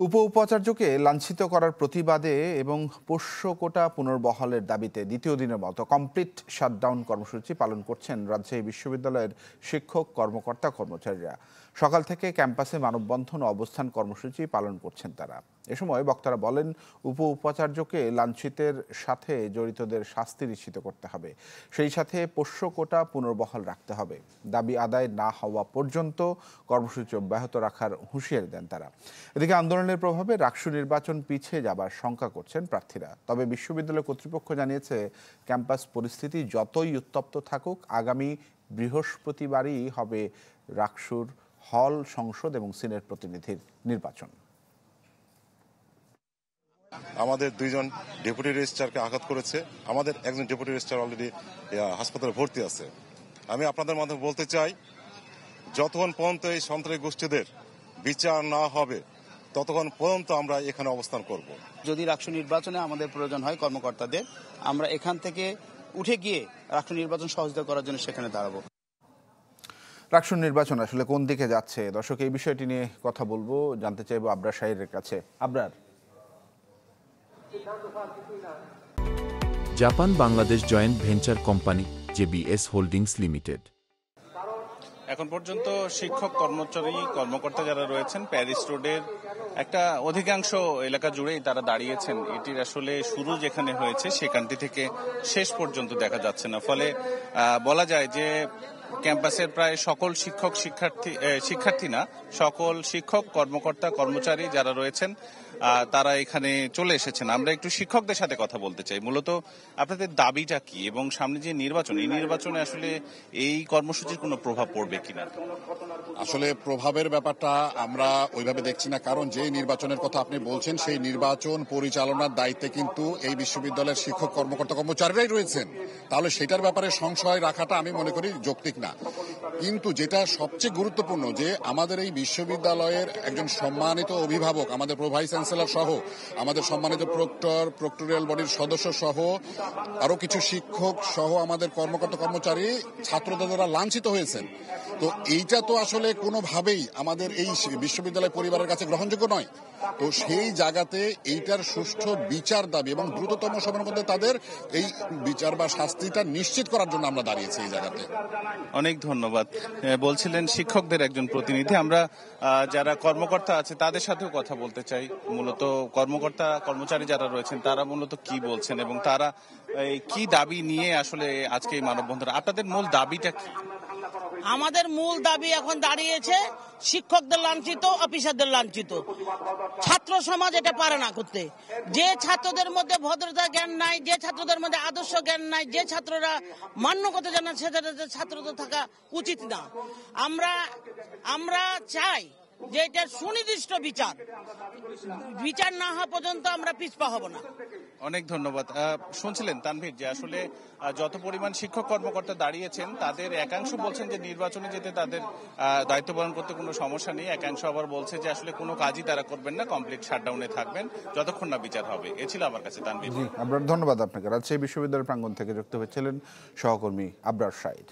উপাচার্যকে লাঞ্ছিত করার প্রতিবাদে এবং পোষ্য কোটা পুনর্বহালের দাবিতে দ্বিতীয় দিনের মতো কমপ্লিট শাটডাউন কর্মসূচি পালন করছেন রাজশাহী বিশ্ববিদ্যালয়ের শিক্ষক কর্মকর্তা কর্মচারীরা। সকাল থেকে ক্যাম্পাসে মানববন্ধন ও অবস্থান কর্মসূচি পালন করছেন তারা। এ সময় বক্তারা বলেন, উপাচার্যকে লাঞ্ছিতের সাথে জড়িতদের শাস্তি নিশ্চিত করতে হবে, সেই সাথে পোষ্য কোটা পুনর্বহাল রাখতে হবে। দাবি আদায় না হওয়া পর্যন্ত কর্মসূচি অব্যাহত রাখার হুঁশিয়ারি দেন তারা। এদিকে আন্দোলনের প্রভাবে রাকসু নির্বাচন পিছিয়ে যাবার শঙ্কা করছেন প্রার্থীরা। তবে বিশ্ববিদ্যালয় কর্তৃপক্ষ জানিয়েছে, ক্যাম্পাস পরিস্থিতি যতই উত্তপ্ত থাকুক, আগামী বৃহস্পতিবারই হবে রাকসুর হল, সংসদ এবং সিনেট প্রতিনিধির নির্বাচন। আমাদের দুইজন ডেপুটি রেজিস্ট্রারকে আঘাত করেছে। আমাদের একজন ডেপুটি রেজিস্ট্রার অলরেডি হাসপাতালে ভর্তি আছে। আমি আপনাদের মাধ্যমে বলতে চাই, যতক্ষণ পর্যন্ত এই সন্ত্রাসী গোষ্ঠীদের বিচার না হবে ততক্ষণ পর্যন্ত আমরা এখানে অবস্থান করব। যদি রাকসু নির্বাচনে আমাদের প্রয়োজন হয় কর্মকর্তাদের, আমরা এখান থেকে উঠে গিয়ে রাকসু নির্বাচন সহযোগিতা করার জন্য সেখানে দাঁড়াবো। রাকসুর নির্বাচন আসলে কোন দিকে যাচ্ছে, দর্শক এই বিষয়টি নিয়ে কথা বলবো, জানতে চাইবো আবরার শাহীরের কাছে। Abrar, Japan Bangladesh joint venture company JBS holdings limited এখন পর্যন্ত শিক্ষক কর্মকর্তা যারা রয়েছেন প্যারিস রোডের একটা অধিকাংশ এলাকা জুড়েই তারা দাঁড়িয়েছেন। এটির আসলে শুরু যেখানে হয়েছে সেখানটি থেকে শেষ পর্যন্ত দেখা যাচ্ছে না। ফলে বলা যায় যে ক্যাম্পাসের প্রায় সকল শিক্ষার্থী না, সকল শিক্ষক কর্মকর্তা কর্মচারী যারা রয়েছেন তারা এখানে চলে এসেছেন। আমরা একটু শিক্ষকদের সাথে কথা বলতে চাই। মূলত আপনাদের দাবিটা কি এবং সামনে যে নির্বাচন, এই নির্বাচনে আসলে এই কর্মসূচির কোনো প্রভাব পড়বে কিনা? আসলে প্রভাবের ব্যাপারটা আমরা ওইভাবে দেখছি না, কারণ যে নির্বাচনের কথা আপনি বলছেন সেই নির্বাচন পরিচালনার দায়িত্বে কিন্তু এই বিশ্ববিদ্যালয়ের শিক্ষক কর্মকর্তা কর্মচারীরাই রয়েছেন। তাহলে সেটার ব্যাপারে সংশয় রাখাটা আমি মনে করি যৌক্তিক না। কিন্তু যেটা সবচেয়ে গুরুত্বপূর্ণ, যে আমাদের এই বিশ্ববিদ্যালয়ের একজন সম্মানিত অভিভাবক, আমাদের প্রোভাইস চ্যান্সেলর সহ, আমাদের সম্মানিত প্রক্টরিয়াল বডির সদস্য সহ, আরো কিছু শিক্ষক সহ আমাদের কর্মকর্তা কর্মচারী ছাত্রদের দ্বারা লাঞ্ছিত হয়েছেন। তো এইটা তো আসলে কোনোভাবেই আমাদের এই বিশ্ববিদ্যালয় পরিবারের কাছে গ্রহণযোগ্য নয়। তো সেই জায়গাতে এইটার সুষ্ঠু বিচার দাবি এবং দ্রুততম সময়ের মধ্যে তাদের এই বিচার বা শাস্তিটা নিশ্চিত করার জন্য আমরা দাঁড়িয়েছি এই জায়গাতে। অনেক ধন্যবাদ। বলছিলেন শিক্ষকদের একজন প্রতিনিধি। আমরা যারা কর্মকর্তা আছে তাদের সাথেও কথা বলতে চাই। মূলত কর্মকর্তা কর্মচারী যারা রয়েছেন তারা মূলত কি বলছেন এবং তারা কি দাবি নিয়ে আসলে আজকে এই মানববন্ধন, আপনাদের মূল দাবিটা কি? আমাদের মূল দাবি এখন দাঁড়িয়েছে শিক্ষকদের লাঞ্ছিত, অফিসারদের লাঞ্ছিত। ছাত্র সমাজ এটা পারে না করতে। যে ছাত্রদের মধ্যে ভদ্রতা জ্ঞান নাই, যে ছাত্রদের মধ্যে আদর্শ জ্ঞান নাই, যে ছাত্ররা মান্য করতে জানে না, সেটা ছাত্রদের থাকা উচিত না। আমরা চাই যে এটার সুনির্দিষ্ট বিচার না হওয়া পর্যন্ত আমরা পিছপা হব না। অনেক ধন্যবাদ। শুনছিলেন তানভীর যে আসলে যত পরিমাণ শিক্ষক কর্মকর্তা দাঁড়িয়েছেন তাদের একাংশ বলছেন যে নির্বাচনে যেতে তাদের দায়িত্ব পালন করতে কোনো সমস্যা নেই, একাংশ আবার বলছে যে আসলে কোনো কাজই তারা করবেন না, কমপ্লিট শাটডাউনে থাকবেন যতক্ষণ না বিচার হবে। এ ছিল আমার কাছে তানভীর। ধন্যবাদ আপনাকে। রাজশাহী বিশ্ববিদ্যালয় প্রাঙ্গণ থেকে যুক্ত হয়েছিলেন সহকর্মী আবরার শাহীর।